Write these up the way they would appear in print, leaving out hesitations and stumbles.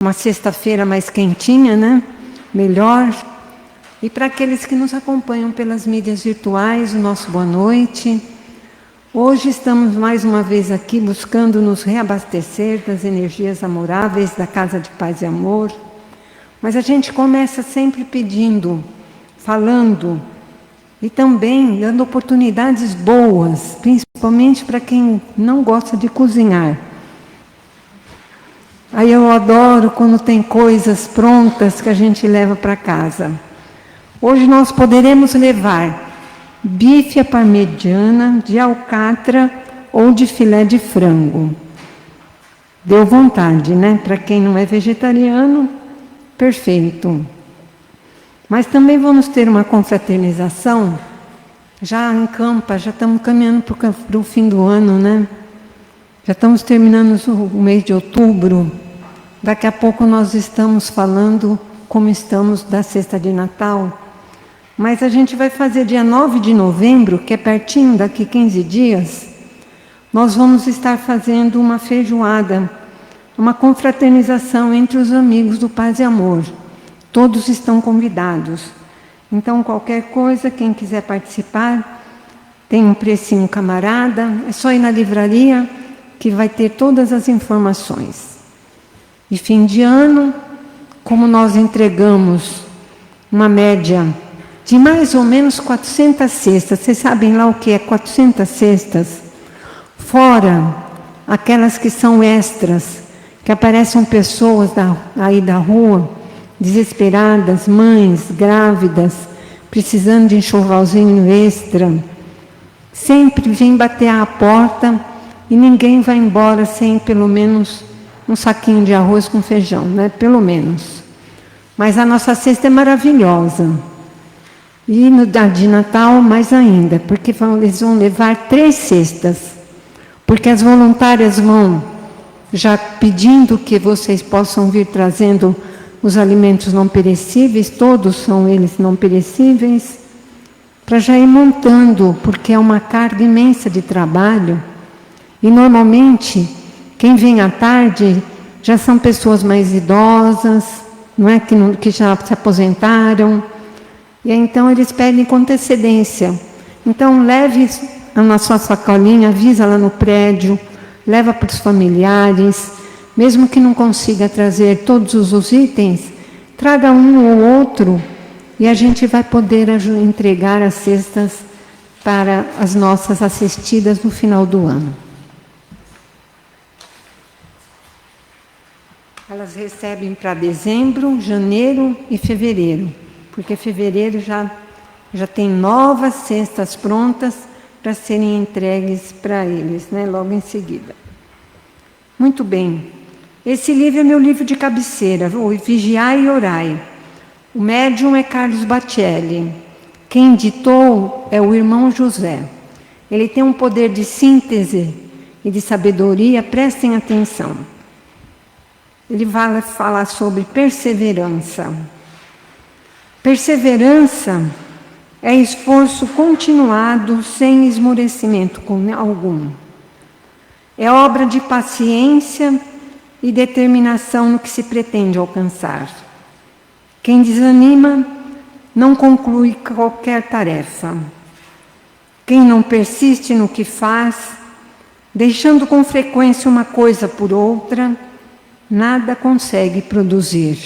uma sexta-feira mais quentinha, né? Melhor. E para aqueles que nos acompanham pelas mídias virtuais, o nosso boa noite. Hoje estamos mais uma vez aqui buscando nos reabastecer das energias amoráveis da Casa de Paz e Amor. Mas a gente começa sempre pedindo, falando e também dando oportunidades boas, principalmente para quem não gosta de cozinhar. Aí eu adoro quando tem coisas prontas que a gente leva para casa. Hoje nós poderemos levar bife à parmegiana, de alcatra ou de filé de frango. Deu vontade, né? Para quem não é vegetariano, perfeito. Mas também vamos ter uma confraternização, já em Campa, já estamos caminhando para o fim do ano, né? Já estamos terminando o mês de outubro. Daqui a pouco nós estamos falando como estamos da Sexta de Natal. Mas a gente vai fazer dia 9 de novembro, que é pertinho, daqui 15 dias, nós vamos estar fazendo uma feijoada, uma confraternização entre os amigos do Paz e Amor. Todos estão convidados. Então, qualquer coisa, quem quiser participar, tem um precinho camarada, é só ir na livraria que vai ter todas as informações. E fim de ano, como nós entregamos uma média de mais ou menos 400 cestas, vocês sabem lá o que é 400 cestas? Fora aquelas que são extras, que aparecem pessoas aí da rua, desesperadas, mães, grávidas, precisando de enxovalzinho extra. Sempre vem bater à porta e ninguém vai embora sem pelo menos um saquinho de arroz com feijão, né? Pelo menos. Mas a nossa cesta é maravilhosa. E no de Natal, mais ainda, porque eles vão levar 3 cestas. Porque as voluntárias vão já pedindo que vocês possam vir trazendo os alimentos não perecíveis, todos são eles não perecíveis, para já ir montando, porque é uma carga imensa de trabalho. E normalmente, quem vem à tarde já são pessoas mais idosas, não é? Que já se aposentaram. E então eles pedem com antecedência. Então leve na sua sacolinha, avisa lá no prédio, leva para os familiares, mesmo que não consiga trazer todos os itens, traga um ou outro e a gente vai poder entregar as cestas para as nossas assistidas no final do ano. Elas recebem para dezembro, janeiro e fevereiro, porque fevereiro já tem novas cestas prontas para serem entregues para eles, né, logo em seguida. Muito bem. Esse livro é meu livro de cabeceira, o Vigiai e Orai. O médium é Carlos Bacelli. Quem ditou é o irmão José. Ele tem um poder de síntese e de sabedoria, prestem atenção. Ele vai falar sobre perseverança. Perseverança é esforço continuado sem esmorecimento algum. É obra de paciência e determinação no que se pretende alcançar. Quem desanima não conclui qualquer tarefa. Quem não persiste no que faz, deixando com frequência uma coisa por outra, nada consegue produzir.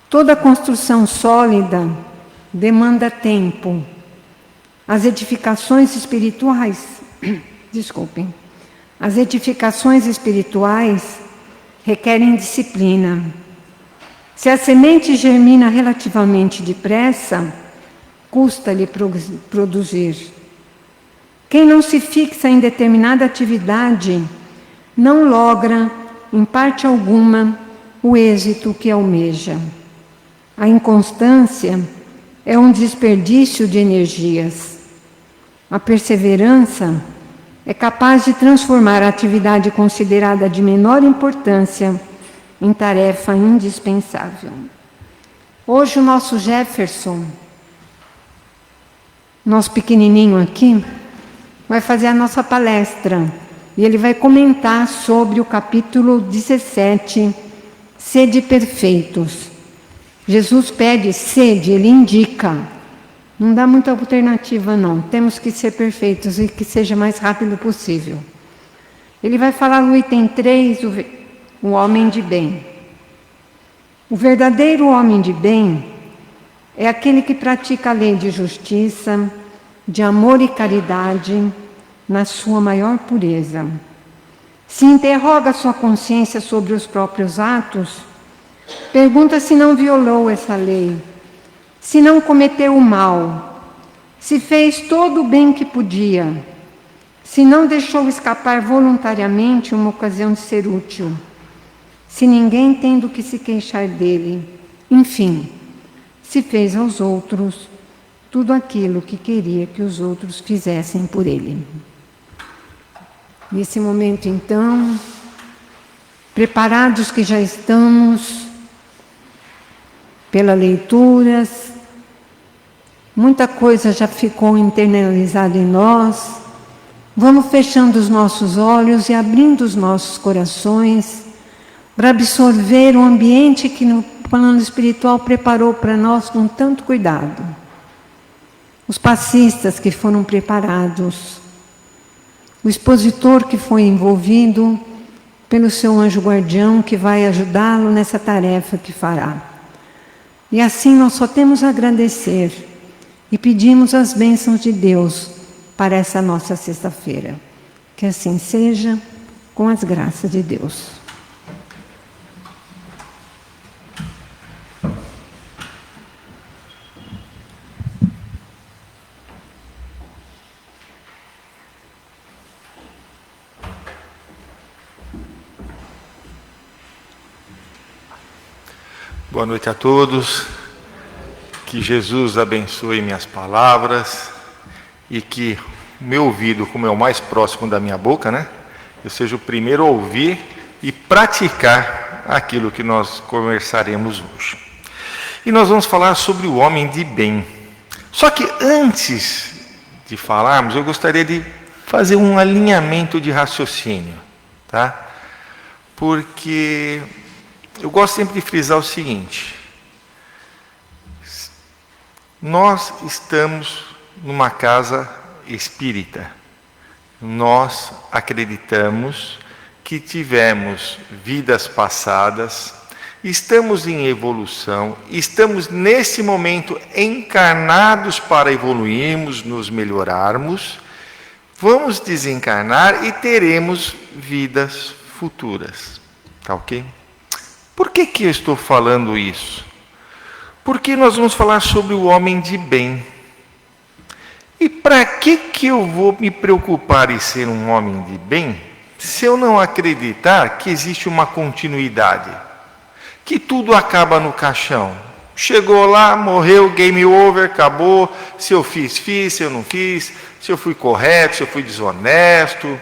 Toda construção sólida demanda tempo. As edificações espirituais, as edificações espirituais requerem disciplina. Se a semente germina relativamente depressa, custa-lhe produzir. Quem não se fixa em determinada atividade não logra, em parte alguma, o êxito que almeja. A inconstância é um desperdício de energias. A perseverança é capaz de transformar a atividade considerada de menor importância em tarefa indispensável. Hoje o nosso Jefferson, nosso pequenininho aqui, vai fazer a nossa palestra. E ele vai comentar sobre o capítulo 17 Sede perfeitos. Jesus pede sede, ele indica. Não dá muita alternativa, não. Temos que ser perfeitos e que seja mais rápido possível. Ele vai falar no item 3, o homem de bem. O verdadeiro homem de bem é aquele que pratica a lei de justiça, de amor e caridade, na sua maior pureza. Se interroga sua consciência sobre os próprios atos, pergunta se não violou essa lei, se não cometeu o mal, se fez todo o bem que podia, se não deixou escapar voluntariamente uma ocasião de ser útil, se ninguém tem do que se queixar dele, enfim, se fez aos outros tudo aquilo que queria que os outros fizessem por ele. Nesse momento, então, preparados que já estamos pelas leituras, muita coisa já ficou internalizada em nós, vamos fechando os nossos olhos e abrindo os nossos corações para absorver o ambiente que no plano espiritual preparou para nós com tanto cuidado. Os passistas que foram preparados, o expositor que foi envolvido pelo seu anjo guardião que vai ajudá-lo nessa tarefa que fará. E assim nós só temos a agradecer e pedimos as bênçãos de Deus para essa nossa sexta-feira. Que assim seja, com as graças de Deus. Boa noite a todos, que Jesus abençoe minhas palavras e que o meu ouvido, como é o mais próximo da minha boca, né, eu seja o primeiro a ouvir e praticar aquilo que nós conversaremos hoje. E nós vamos falar sobre o homem de bem. Só que antes de falarmos, eu gostaria de fazer um alinhamento de raciocínio, tá? Porque eu gosto sempre de frisar o seguinte: nós estamos numa casa espírita. Nós acreditamos que tivemos vidas passadas, estamos em evolução, estamos nesse momento encarnados para evoluirmos, nos melhorarmos, vamos desencarnar e teremos vidas futuras. Tá ok? Por que eu estou falando isso? Porque nós vamos falar sobre o homem de bem. E para que eu vou me preocupar em ser um homem de bem, se eu não acreditar que existe uma continuidade? Que tudo acaba no caixão. Chegou lá, morreu, game over, acabou. Se eu fiz, se eu não fiz. Se eu fui correto, se eu fui desonesto.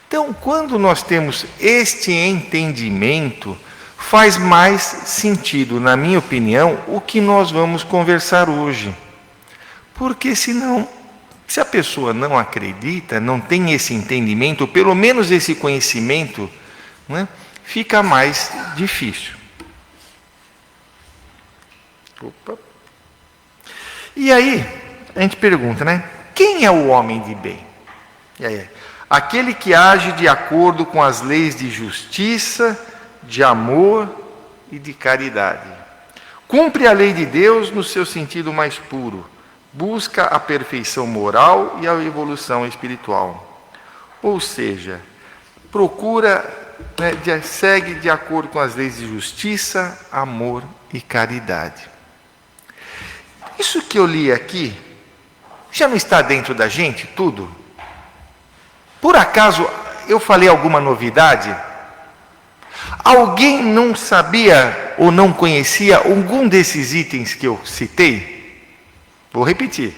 Então, quando nós temos este entendimento, faz mais sentido, na minha opinião, o que nós vamos conversar hoje. Porque senão, se a pessoa não acredita, não tem esse entendimento, ou pelo menos esse conhecimento, né, fica mais difícil. Opa. E aí, a gente pergunta, né? Quem é o homem de bem? E aí, aquele que age de acordo com as leis de justiça, de amor e de caridade. Cumpre a lei de Deus no seu sentido mais puro. Busca a perfeição moral e a evolução espiritual. Ou seja, procura, né, segue de acordo com as leis de justiça, amor e caridade. Isso que eu li aqui, já não está dentro da gente tudo? Por acaso eu falei alguma novidade? Alguém não sabia ou não conhecia algum desses itens que eu citei? Vou repetir.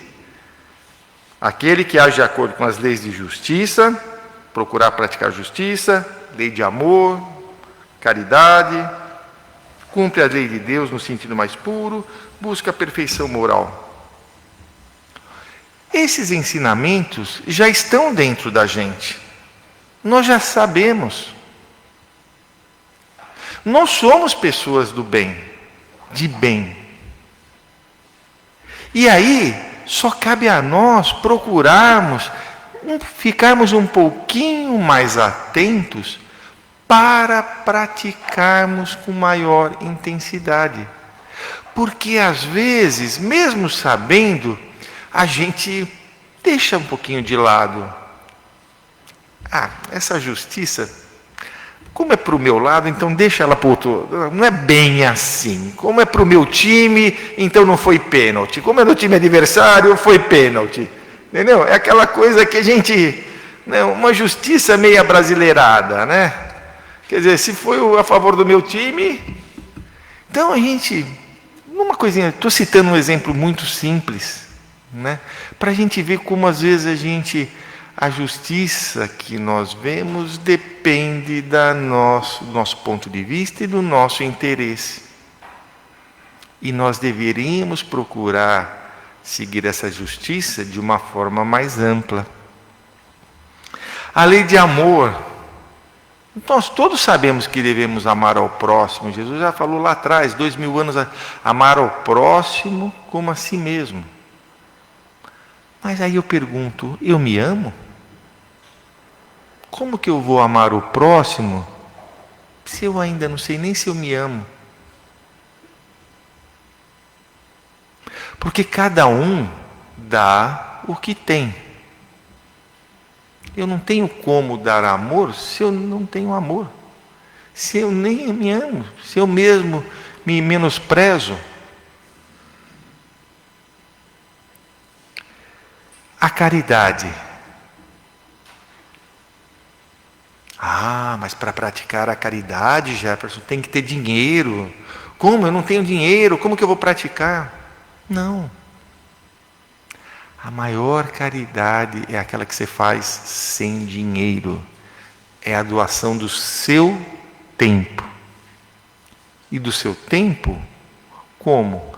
Aquele que age de acordo com as leis de justiça, procurar praticar justiça, lei de amor, caridade, cumpre a lei de Deus no sentido mais puro, busca a perfeição moral. Esses ensinamentos já estão dentro da gente. Nós já sabemos. Nós somos pessoas do bem, de bem. E aí, só cabe a nós procurarmos, ficarmos um pouquinho mais atentos para praticarmos com maior intensidade. Porque às vezes, mesmo sabendo, a gente deixa um pouquinho de lado. Essa justiça, como é para o meu lado, então deixa ela para o outro. Não é bem assim. Como é para o meu time, então não foi pênalti. Como é no time adversário, foi pênalti. Entendeu? É aquela coisa que a gente... Né, uma justiça meio abrasileirada, né? Quer dizer, se foi a favor do meu time... Então a gente... Uma coisinha, estou citando um exemplo muito simples, né? Para a gente ver como às vezes a justiça que nós vemos depende do nosso ponto de vista e do nosso interesse. E nós deveríamos procurar seguir essa justiça de uma forma mais ampla. A lei de amor. Nós todos sabemos que devemos amar ao próximo. Jesus já falou lá atrás, 2000 anos, amar ao próximo como a si mesmo. Mas aí eu pergunto, eu me amo? Como que eu vou amar o próximo se eu ainda não sei nem se eu me amo? Porque cada um dá o que tem. Eu não tenho como dar amor se eu não tenho amor. Se eu nem me amo, se eu mesmo me menosprezo. A caridade. Mas para praticar a caridade, Jefferson, tem que ter dinheiro. Como? Eu não tenho dinheiro, como que eu vou praticar? Não. A maior caridade é aquela que você faz sem dinheiro. É a doação do seu tempo. E do seu tempo, como?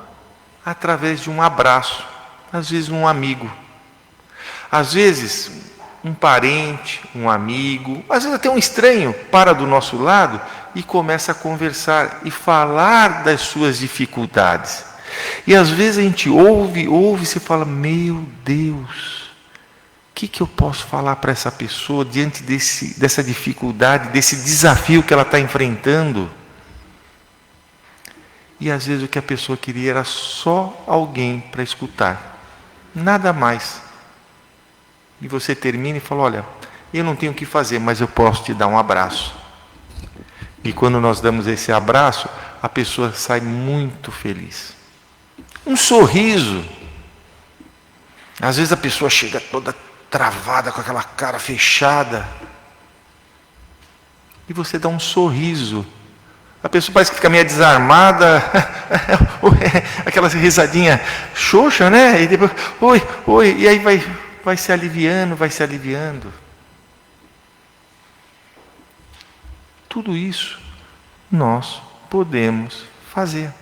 Através de um abraço. Às vezes um amigo. Às vezes um parente, um amigo, às vezes até um estranho para do nosso lado e começa a conversar e falar das suas dificuldades. E às vezes a gente ouve e se fala, meu Deus, o que eu posso falar para essa pessoa diante dessa dificuldade, desse desafio que ela está enfrentando? E às vezes o que a pessoa queria era só alguém para escutar, nada mais. E você termina e fala, olha, eu não tenho o que fazer, mas eu posso te dar um abraço. E quando nós damos esse abraço, a pessoa sai muito feliz. Um sorriso. Às vezes a pessoa chega toda travada, com aquela cara fechada. E você dá um sorriso. A pessoa parece que fica meio desarmada. Aquela risadinha xoxa, né? E depois, oi. E aí vai se aliviando, vai se aliviando. Tudo isso nós podemos fazer.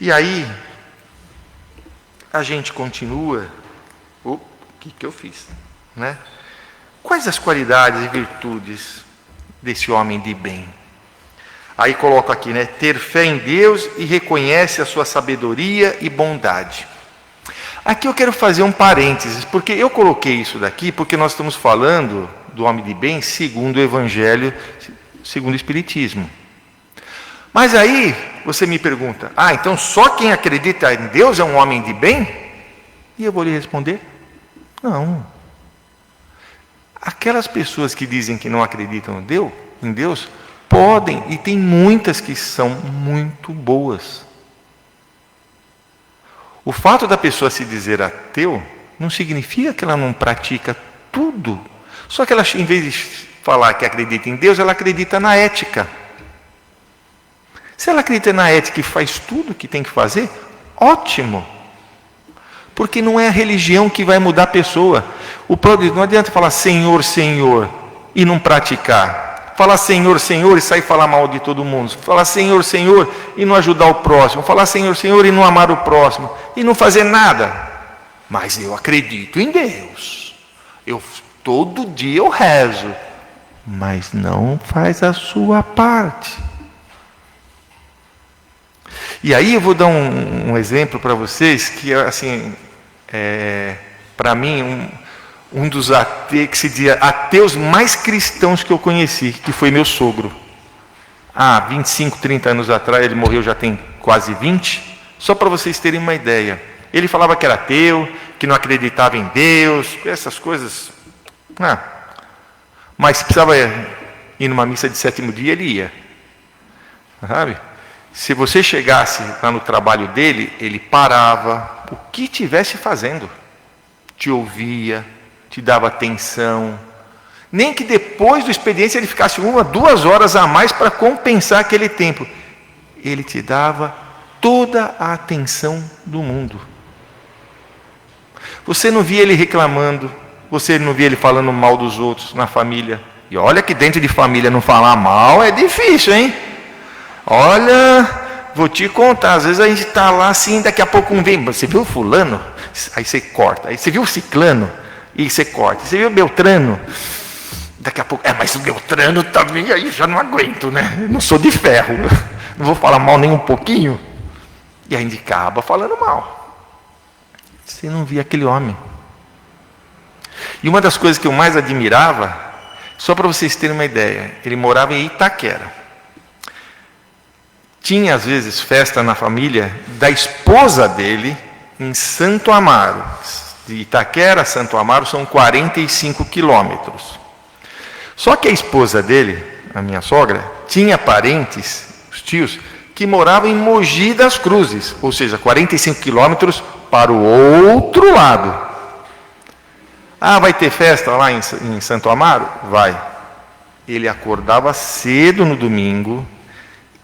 E aí, a gente continua. O que eu fiz? Né? Quais as qualidades e virtudes desse homem de bem? Aí coloco aqui, né? Ter fé em Deus e reconhece a sua sabedoria e bondade. Aqui eu quero fazer um parênteses, porque eu coloquei isso daqui, porque nós estamos falando do homem de bem segundo o Evangelho, segundo o Espiritismo. Mas aí você me pergunta, então só quem acredita em Deus é um homem de bem? E eu vou lhe responder, não. Aquelas pessoas que dizem que não acreditam em Deus, podem, e tem muitas que são muito boas. O fato da pessoa se dizer ateu não significa que ela não pratica tudo. Só que ela, em vez de falar que acredita em Deus, ela acredita na ética. Se ela acredita na ética e faz tudo o que tem que fazer, ótimo. Porque não é a religião que vai mudar a pessoa. Não adianta falar Senhor, Senhor e não praticar. Falar Senhor, Senhor e sair falar mal de todo mundo. Falar Senhor, Senhor e não ajudar o próximo. Falar Senhor, Senhor e não amar o próximo. E não fazer nada. Mas eu acredito em Deus. Todo dia eu rezo. mas não faz a sua parte. E aí eu vou dar um exemplo para vocês que, assim, para mim, um dos ateus, que se diz, ateus mais cristãos que eu conheci, que foi meu sogro. 25, 30 anos atrás, ele morreu já tem quase 20, só para vocês terem uma ideia. Ele falava que era ateu, que não acreditava em Deus, essas coisas. Mas se precisava ir numa missa de 7º dia, ele ia. Sabe? Se você chegasse lá no trabalho dele, ele parava, o que estivesse fazendo, te ouvia, te dava atenção. Nem que depois do expediente ele ficasse 1 a 2 horas a mais para compensar aquele tempo. Ele te dava toda a atenção do mundo. Você não via ele reclamando, você não via ele falando mal dos outros na família. E olha que dentro de família não falar mal é difícil, hein? Olha, vou te contar, às vezes a gente está lá assim, daqui a pouco vem, você viu o fulano? Aí você corta. Aí você viu o ciclano? E você corta. Você viu o Beltrano? Daqui a pouco, mas o Beltrano também, aí já não aguento, né? Eu não sou de ferro, não vou falar mal nem um pouquinho. E a gente acaba falando mal. Você não via aquele homem. E uma das coisas que eu mais admirava, só para vocês terem uma ideia, ele morava em Itaquera. Tinha às vezes festa na família da esposa dele em Santo Amaro. De Itaquera a Santo Amaro são 45 quilômetros. Só que a esposa dele, a minha sogra, tinha parentes, os tios, que moravam em Mogi das Cruzes, ou seja, 45 quilômetros para o outro lado. Vai ter festa lá em Santo Amaro? Vai. Ele acordava cedo no domingo,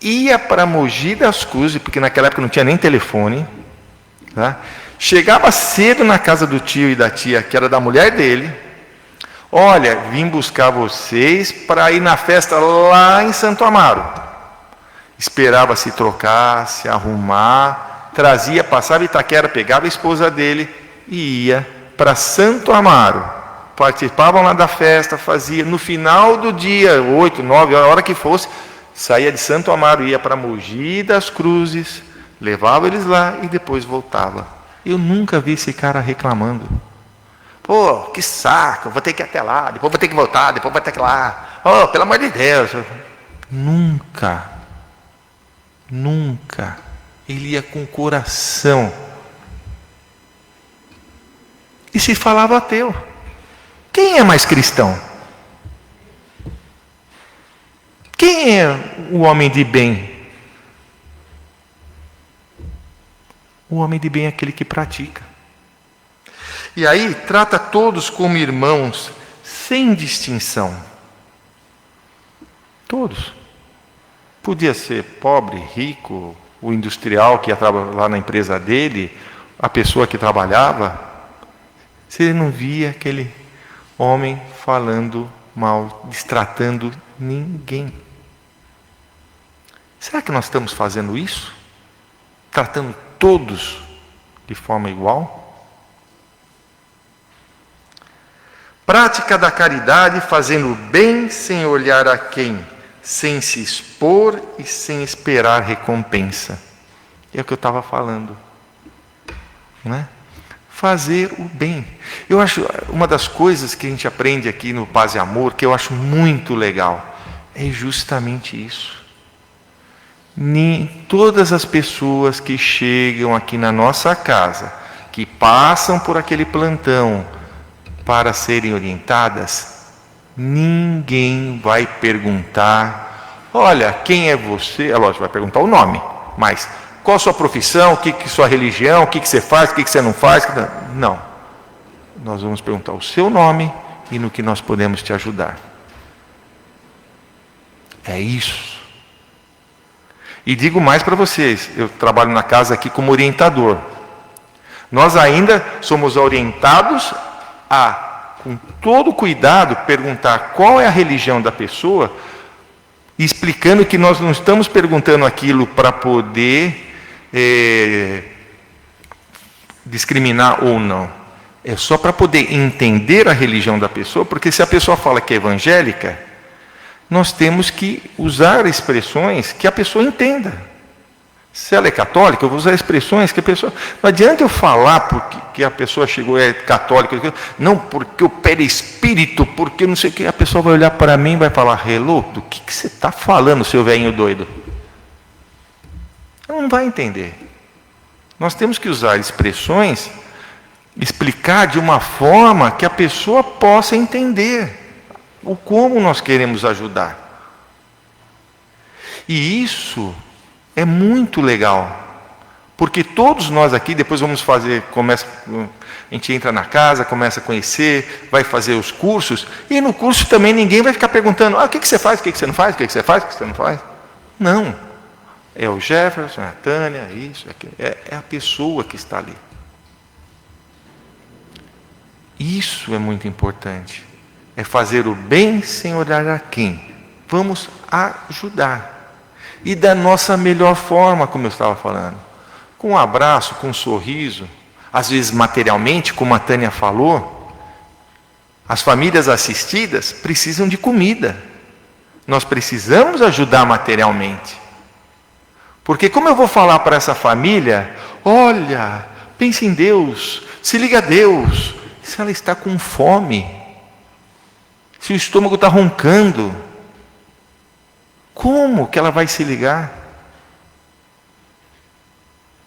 ia para Mogi das Cruzes, porque naquela época não tinha nem telefone, tá? Chegava cedo na casa do tio e da tia, que era da mulher dele. Olha, vim buscar vocês para ir na festa lá em Santo Amaro. Esperava se trocar, se arrumar, trazia, passava Itaquera, pegava a esposa dele e ia para Santo Amaro. Participavam lá da festa, fazia, no final do dia, 8, 9 horas, a hora que fosse, saía de Santo Amaro, ia para Mogi das Cruzes, levava eles lá e depois voltava. Eu nunca vi esse cara reclamando. Pô, que saco, vou ter que ir até lá, depois vou ter que voltar, depois vou ter que ir lá. Oh, pelo amor de Deus. Nunca. Ele ia com o coração. E se falava ateu. Quem é mais cristão? Quem é o homem de bem? O homem de bem é aquele que pratica. E aí, trata todos como irmãos, sem distinção. Todos. Podia ser pobre, rico, o industrial que ia trabalhar lá na empresa dele, a pessoa que trabalhava. Você não via aquele homem falando mal, destratando ninguém. Será que nós estamos fazendo isso? Tratando todos de forma igual? Prática da caridade, fazendo o bem sem olhar a quem, sem se expor e sem esperar recompensa. É o que eu estava falando. Não é? Fazer o bem. Eu acho, uma das coisas que a gente aprende aqui no Paz e Amor, que eu acho muito legal, é justamente isso. Todas as pessoas que chegam aqui na nossa casa, que passam por aquele plantão para serem orientadas, ninguém vai perguntar, olha, quem é você? É lógico, vai perguntar o nome, mas qual a sua profissão, o que sua religião, o que você faz, o que você não faz? Não. Nós vamos perguntar o seu nome e no que nós podemos te ajudar. É isso. E digo mais para vocês, eu trabalho na casa aqui como orientador. Nós ainda somos orientados a, com todo cuidado, perguntar qual é a religião da pessoa, explicando que nós não estamos perguntando aquilo para poder discriminar ou não. É só para poder entender a religião da pessoa, porque se a pessoa fala que é evangélica, nós temos que usar expressões que a pessoa entenda. Se ela é católica, eu vou usar expressões que a pessoa... Não adianta eu falar porque que a pessoa chegou é católica, não porque o perispírito, porque não sei o que. A pessoa vai olhar para mim e vai falar, hello, do que você está falando, seu velhinho doido? Ela não vai entender. Nós temos que usar expressões, explicar de uma forma que a pessoa possa entender o como nós queremos ajudar. E isso é muito legal, porque todos nós aqui, depois vamos fazer, a gente entra na casa, começa a conhecer, vai fazer os cursos, e no curso também ninguém vai ficar perguntando, o que você faz, o que você não faz, o que você faz, o que você não faz. Não. É o Jefferson, a Tânia, isso, aquilo. É a pessoa que está ali. Isso é muito importante. É fazer o bem sem olhar a quem. Vamos ajudar. E da nossa melhor forma, como eu estava falando. Com um abraço, com um sorriso. Às vezes materialmente, como a Tânia falou. As famílias assistidas precisam de comida. Nós precisamos ajudar materialmente. Porque como eu vou falar para essa família, olha, pense em Deus, se liga a Deus, se ela está com fome, se o estômago está roncando, como que ela vai se ligar?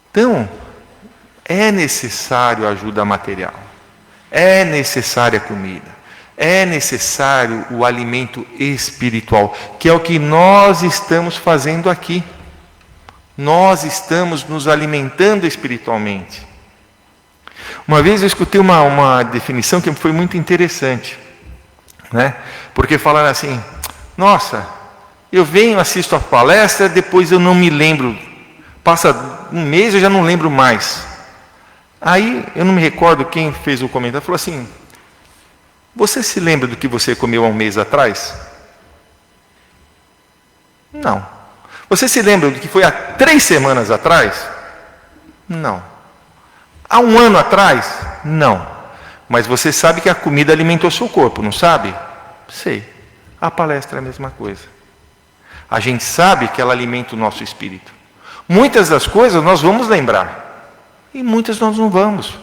Então, é necessário ajuda material, é necessária comida, é necessário o alimento espiritual, que é o que nós estamos fazendo aqui. Nós estamos nos alimentando espiritualmente. Uma vez eu escutei uma definição que foi muito interessante, né? Porque falaram assim, nossa, eu venho, assisto a palestra, depois eu não me lembro, passa um mês eu já não lembro mais. Aí, eu não me recordo quem fez o comentário, falou assim, você se lembra do que você comeu há um mês atrás? Não. Você se lembra do que foi há 3 semanas atrás? Não. Há 1 ano atrás? Não. Mas você sabe que a comida alimentou seu corpo, não sabe? Sei. A palestra é a mesma coisa. A gente sabe que ela alimenta o nosso espírito. Muitas das coisas nós vamos lembrar. E muitas nós não vamos.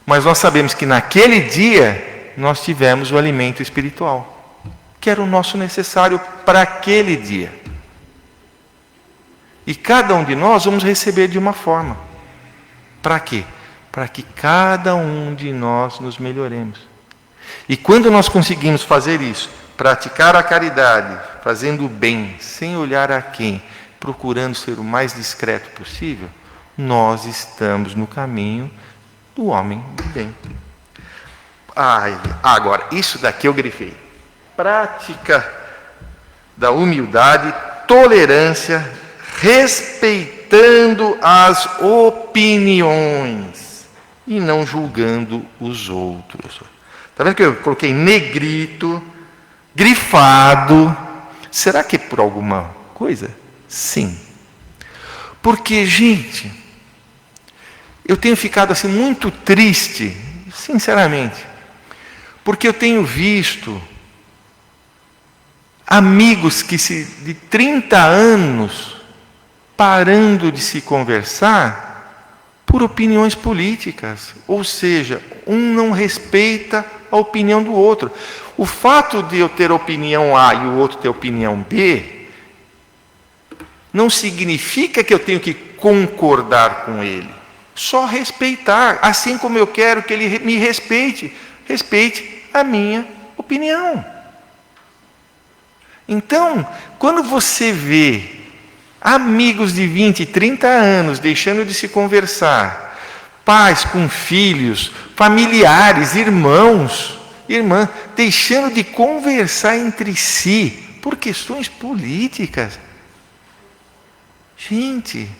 Mas nós sabemos que naquele dia nós tivemos o alimento espiritual. Que era o nosso necessário para aquele dia. E cada um de nós vamos receber de uma forma. Para quê? Para que cada um de nós nos melhoremos. E quando nós conseguimos fazer isso, praticar a caridade, fazendo o bem, sem olhar a quem, procurando ser o mais discreto possível, nós estamos no caminho do homem do bem. Agora, isso daqui eu grifei. Prática da humildade, tolerância, respeitando as opiniões e não julgando os outros. Está vendo que eu coloquei negrito, grifado? Será que é por alguma coisa? Sim. Porque, gente, eu tenho ficado assim muito triste, sinceramente, porque eu tenho visto amigos que de 30 anos parando de se conversar por opiniões políticas. Ou seja, um não respeita a opinião do outro. O fato de eu ter opinião A e o outro ter opinião B, não significa que eu tenho que concordar com ele. Só respeitar, assim como eu quero que ele me respeite. Respeite a minha opinião. Então, quando você vê amigos de 20, 30 anos deixando de se conversar, pais com filhos, familiares, irmãos, irmãs, deixando de conversar entre si por questões políticas. Gente,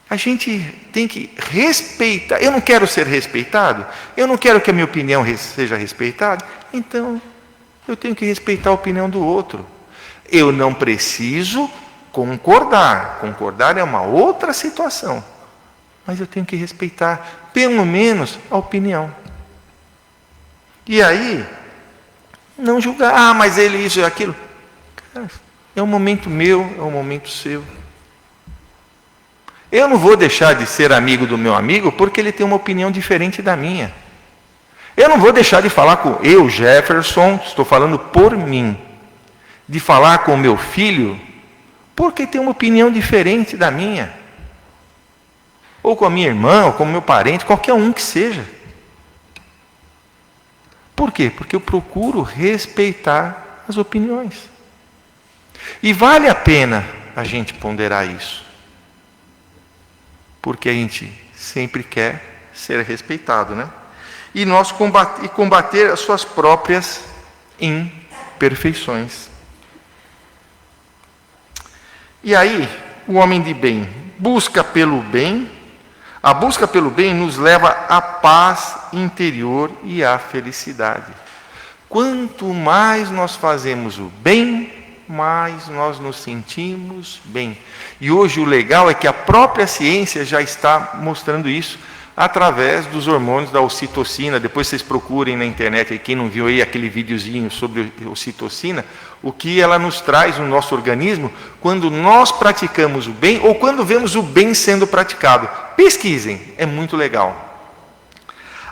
a gente tem que respeitar. Eu não quero ser respeitado, eu não quero que a minha opinião seja respeitada, então eu tenho que respeitar a opinião do outro. Eu não preciso concordar. Concordar é uma outra situação. Mas eu tenho que respeitar, pelo menos, a opinião. E aí, Não julgar, ah, mas ele isso e aquilo. Cara, é um momento meu, é um momento seu. Eu não vou deixar de ser amigo do meu amigo porque ele tem uma opinião diferente da minha. Eu não vou deixar de falar com eu, Jefferson, estou falando por mim, de falar com o meu filho porque tem uma opinião diferente da minha. Ou com a minha irmã, ou com o meu parente, qualquer um que seja. Por quê? Porque eu procuro respeitar as opiniões. E vale a pena a gente ponderar isso. Porque a gente sempre quer ser respeitado, né? E nós combater as suas próprias imperfeições. E aí, o homem de bem busca pelo bem. A busca pelo bem nos leva à paz interior e à felicidade. Quanto mais nós fazemos o bem, mais nós nos sentimos bem. E hoje o legal é que a própria ciência já está mostrando isso através dos hormônios da ocitocina. Depois vocês procurem na internet, quem não viu aí aquele videozinho sobre a ocitocina, o que ela nos traz no nosso organismo quando nós praticamos o bem ou quando vemos o bem sendo praticado. Pesquisem, é muito legal.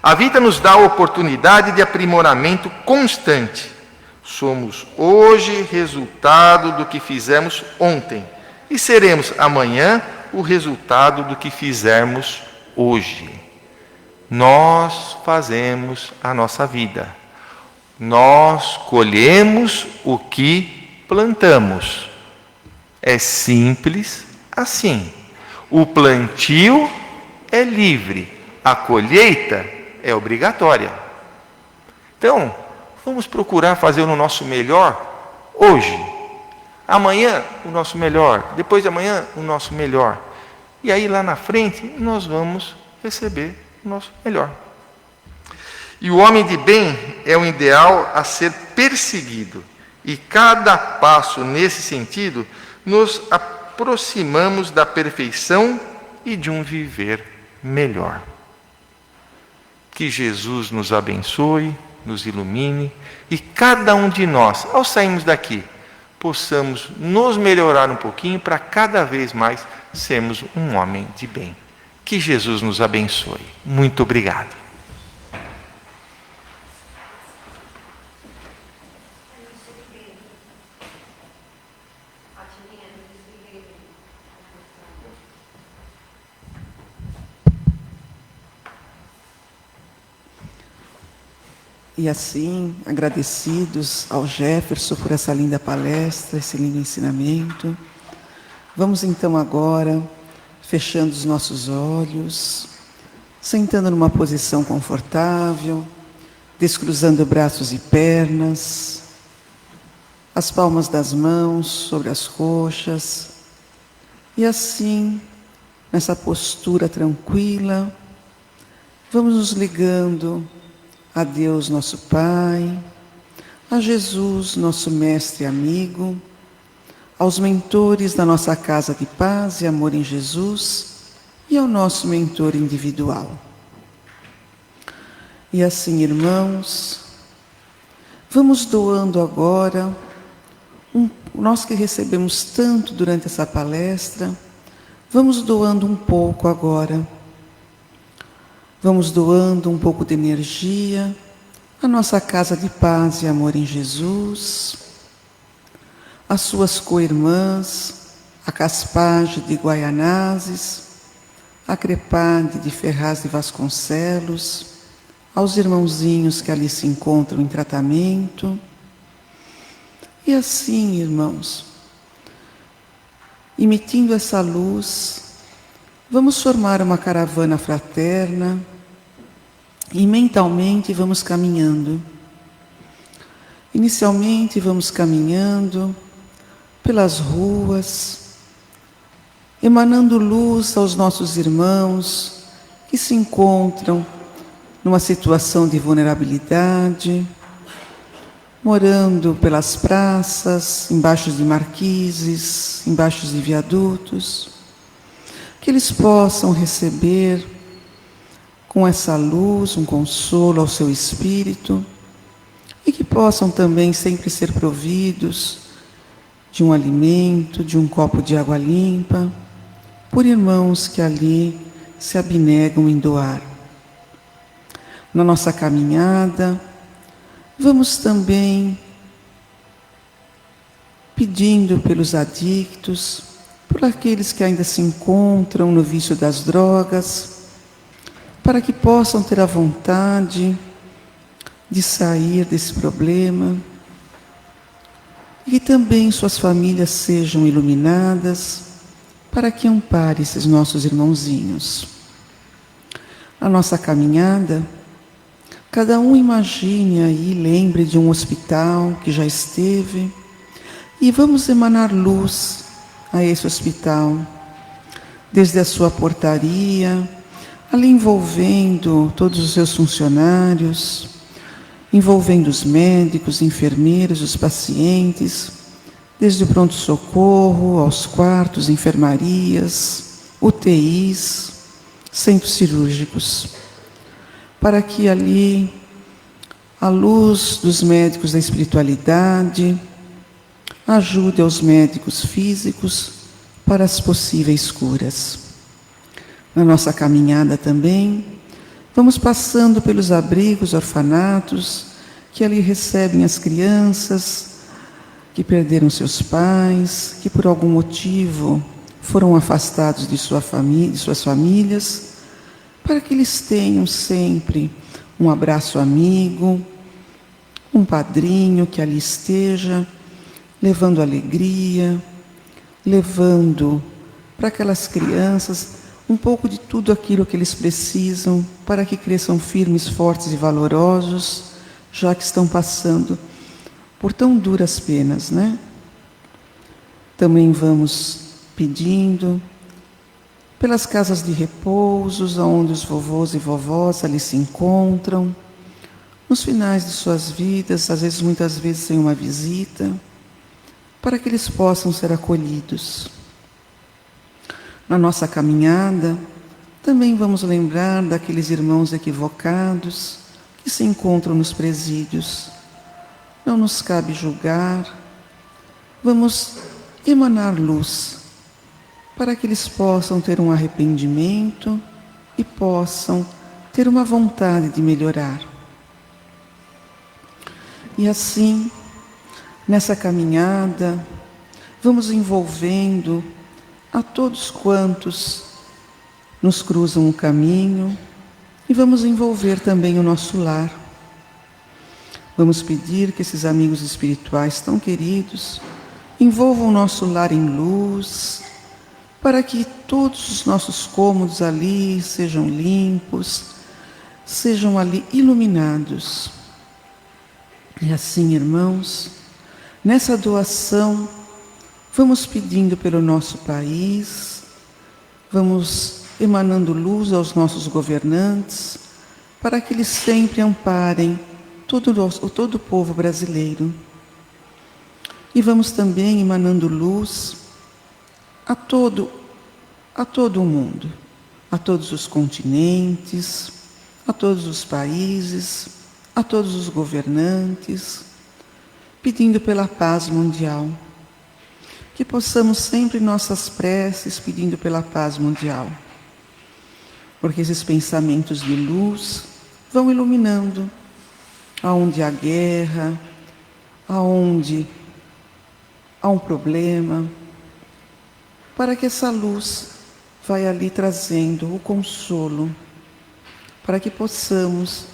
A vida nos dá a oportunidade de aprimoramento constante. Somos hoje resultado do que fizemos ontem e seremos amanhã o resultado do que fizermos hoje. Nós fazemos a nossa vida. Nós colhemos o que plantamos. É simples assim. O plantio é livre, a colheita é obrigatória. Então, vamos procurar fazer o nosso melhor hoje. Amanhã, o nosso melhor. Depois de amanhã, o nosso melhor. E aí, lá na frente, nós vamos receber o nosso melhor. E o homem de bem é um ideal a ser perseguido. E cada passo nesse sentido, nos aproximamos da perfeição e de um viver melhor. Que Jesus nos abençoe, nos ilumine, e cada um de nós, ao sairmos daqui, possamos nos melhorar um pouquinho para cada vez mais sermos um homem de bem. Que Jesus nos abençoe. Muito obrigado. E assim, agradecidos ao Jefferson por essa linda palestra, esse lindo ensinamento, vamos então agora, fechando os nossos olhos, sentando numa posição confortável, descruzando braços e pernas, as palmas das mãos sobre as coxas, e assim, nessa postura tranquila, vamos nos ligando a Deus nosso Pai, a Jesus nosso mestre e amigo, aos mentores da nossa Casa de Paz e Amor em Jesus e ao nosso mentor individual. E assim, irmãos, vamos doando agora, nós que recebemos tanto durante essa palestra, vamos doando um pouco agora. Vamos doando um pouco de energia à nossa Casa de Paz e Amor em Jesus, às suas co-irmãs, a Caspage de Guaianazes, a Crepade de Ferraz de Vasconcelos, aos irmãozinhos que ali se encontram em tratamento. E assim, irmãos, emitindo essa luz, vamos formar uma caravana fraterna e mentalmente vamos caminhando. Inicialmente vamos caminhando pelas ruas, emanando luz aos nossos irmãos que se encontram numa situação de vulnerabilidade, morando pelas praças, embaixo de marquises, embaixo de viadutos, que eles possam receber com essa luz um consolo ao seu espírito, e que possam também sempre ser providos de um alimento, de um copo de água limpa, por irmãos que ali se abnegam em doar. Na nossa caminhada, vamos também pedindo pelos adictos, por aqueles que ainda se encontram no vício das drogas, para que possam ter a vontade de sair desse problema e que também suas famílias sejam iluminadas para que ampare esses nossos irmãozinhos. A nossa caminhada, cada um imagine aí, lembre de um hospital que já esteve e vamos emanar luz a esse hospital, desde a sua portaria, ali envolvendo todos os seus funcionários, envolvendo os médicos, enfermeiros, os pacientes, desde o pronto-socorro aos quartos, enfermarias, UTIs, centros cirúrgicos, para que ali a luz dos médicos da espiritualidade ajude aos médicos físicos para as possíveis curas. Na nossa caminhada também, vamos passando pelos abrigos, orfanatos, que ali recebem as crianças que perderam seus pais, que por algum motivo foram afastados de suas famílias, para que eles tenham sempre um abraço amigo, um padrinho que ali esteja, levando alegria, levando para aquelas crianças um pouco de tudo aquilo que eles precisam para que cresçam firmes, fortes e valorosos, já que estão passando por tão duras penas, né? Também vamos pedindo pelas casas de repousos, onde os vovôs e vovós ali se encontram, nos finais de suas vidas, às vezes, muitas vezes, sem uma visita, para que eles possam ser acolhidos. Na nossa caminhada, também vamos lembrar daqueles irmãos equivocados que se encontram nos presídios. Não nos cabe julgar, vamos emanar luz para que eles possam ter um arrependimento e possam ter uma vontade de melhorar. E assim, nessa caminhada, vamos envolvendo a todos quantos nos cruzam o caminho e vamos envolver também o nosso lar. Vamos pedir que esses amigos espirituais tão queridos envolvam o nosso lar em luz, para que todos os nossos cômodos ali sejam limpos, sejam ali iluminados. E assim, irmãos, nessa doação, vamos pedindo pelo nosso país, vamos emanando luz aos nossos governantes, para que eles sempre amparem todo o povo brasileiro. E vamos também emanando luz a todo o mundo, a todos os continentes, a todos os países, a todos os governantes, pedindo pela paz mundial. Que possamos sempre nossas preces pedindo pela paz mundial. Porque esses pensamentos de luz vão iluminando aonde há guerra, aonde há um problema, para que essa luz vai ali trazendo o consolo, para que possamos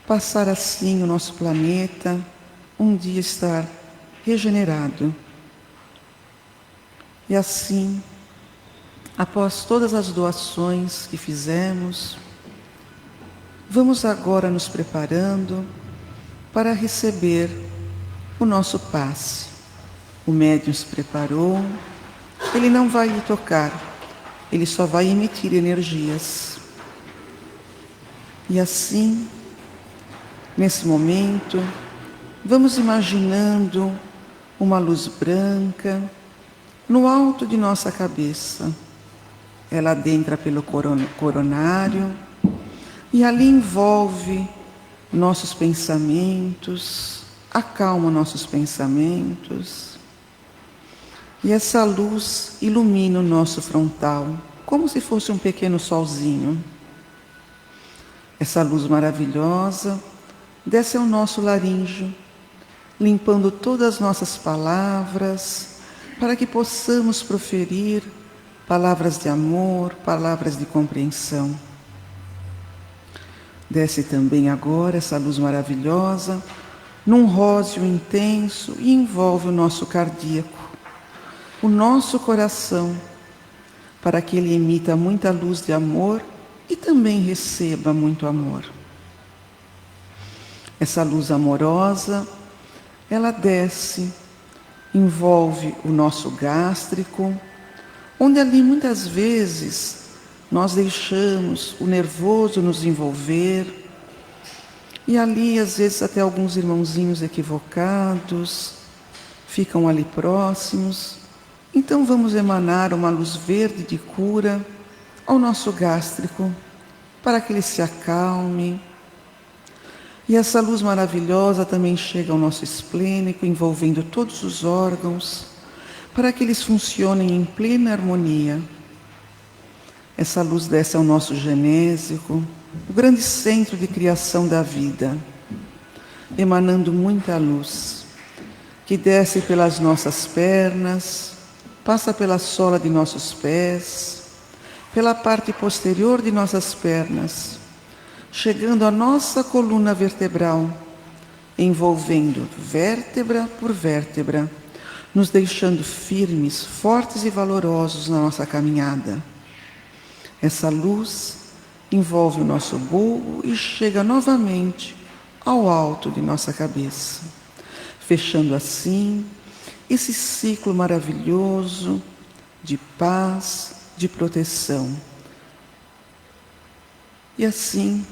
passar assim o nosso planeta, um dia estar regenerado. E assim, após todas as doações que fizemos, vamos agora nos preparando para receber o nosso passe. O médium se preparou, ele não vai lhe tocar, ele só vai emitir energias. E assim, nesse momento, vamos imaginando uma luz branca no alto de nossa cabeça. Ela adentra pelo coronário e ali envolve nossos pensamentos, acalma nossos pensamentos. E essa luz ilumina o nosso frontal, como se fosse um pequeno solzinho. Essa luz maravilhosa desce ao nosso laríngeo, limpando todas as nossas palavras, para que possamos proferir palavras de amor, palavras de compreensão. Desce também agora essa luz maravilhosa num róseo intenso e envolve o nosso cardíaco, o nosso coração, para que ele emita muita luz de amor e também receba muito amor. Essa luz amorosa, ela desce, envolve o nosso gástrico, onde ali muitas vezes nós deixamos o nervoso nos envolver, e ali às vezes até alguns irmãozinhos equivocados ficam ali próximos. Então vamos emanar uma luz verde de cura ao nosso gástrico, para que ele se acalme. E essa luz maravilhosa também chega ao nosso esplênico, envolvendo todos os órgãos, para que eles funcionem em plena harmonia. Essa luz desce ao nosso genésico, o grande centro de criação da vida, emanando muita luz, que desce pelas nossas pernas, passa pela sola de nossos pés, pela parte posterior de nossas pernas, chegando à nossa coluna vertebral, envolvendo vértebra por vértebra, nos deixando firmes, fortes e valorosos na nossa caminhada. Essa luz envolve o nosso bulbo e chega novamente ao alto de nossa cabeça, fechando assim esse ciclo maravilhoso de paz, de proteção. E assim,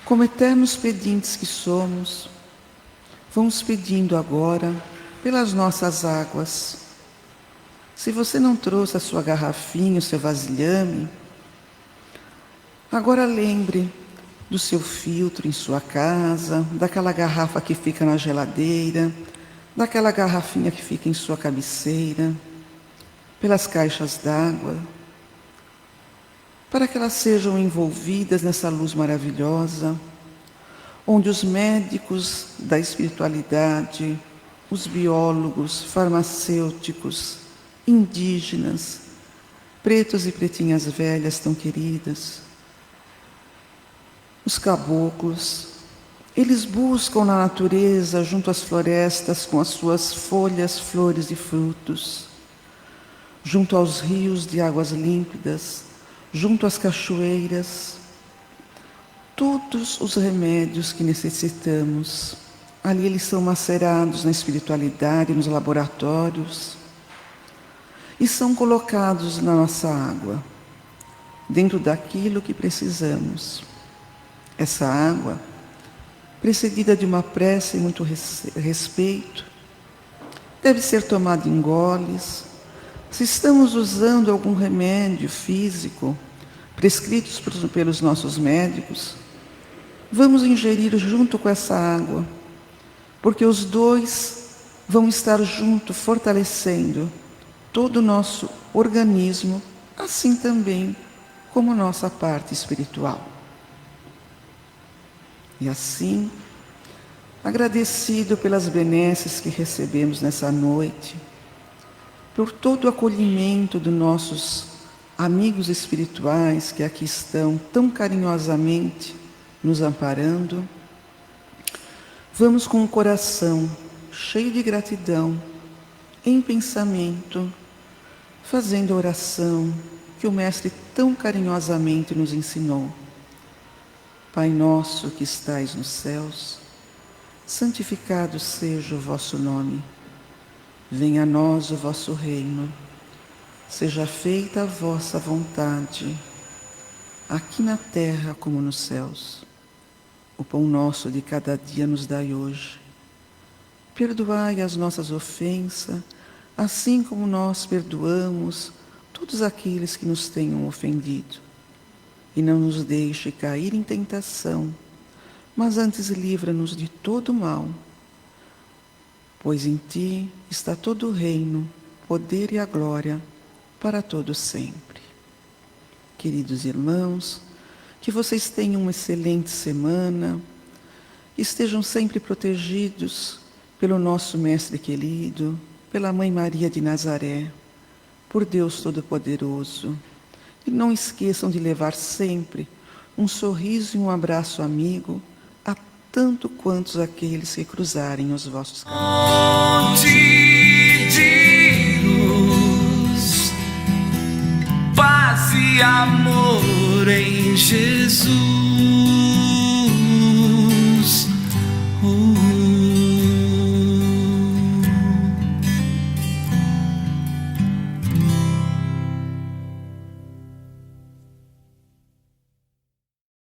como eternos pedintes que somos, vamos pedindo agora pelas nossas águas. Se você não trouxe a sua garrafinha, o seu vasilhame, agora lembre do seu filtro em sua casa, daquela garrafa que fica na geladeira, daquela garrafinha que fica em sua cabeceira, pelas caixas d'água, para que elas sejam envolvidas nessa luz maravilhosa, onde os médicos da espiritualidade, os biólogos, farmacêuticos, indígenas, pretos e pretinhas velhas tão queridas, os caboclos, eles buscam na natureza, junto às florestas, com as suas folhas, flores e frutos, junto aos rios de águas límpidas, junto às cachoeiras, todos os remédios que necessitamos, ali eles são macerados na espiritualidade, nos laboratórios, e são colocados na nossa água, dentro daquilo que precisamos. Essa água, precedida de uma prece e muito respeito, deve ser tomada em goles. Se estamos usando algum remédio físico, prescritos pelos nossos médicos, vamos ingerir junto com essa água, porque os dois vão estar juntos, fortalecendo todo o nosso organismo, assim também como nossa parte espiritual. E assim, agradecido pelas benesses que recebemos nessa noite, por todo o acolhimento dos nossos amigos espirituais que aqui estão tão carinhosamente nos amparando, vamos com o coração cheio de gratidão, em pensamento, fazendo a oração que o Mestre tão carinhosamente nos ensinou. Pai nosso que estais nos céus, santificado seja o vosso nome. Venha a nós o vosso reino. Seja feita a vossa vontade, aqui na terra como nos céus. O pão nosso de cada dia nos dai hoje. Perdoai as nossas ofensas, assim como nós perdoamos todos aqueles que nos tenham ofendido. E não nos deixe cair em tentação, mas antes livra-nos de todo mal, pois em Ti está todo o reino, poder e a glória, para todo sempre. Queridos irmãos, que vocês tenham uma excelente semana, estejam sempre protegidos pelo nosso Mestre querido, pela Mãe Maria de Nazaré, por Deus Todo-Poderoso. E não esqueçam de levar sempre um sorriso e um abraço amigo a tanto quantos aqueles que cruzarem os vossos caminhos. De luz, paz e amor em Jesus.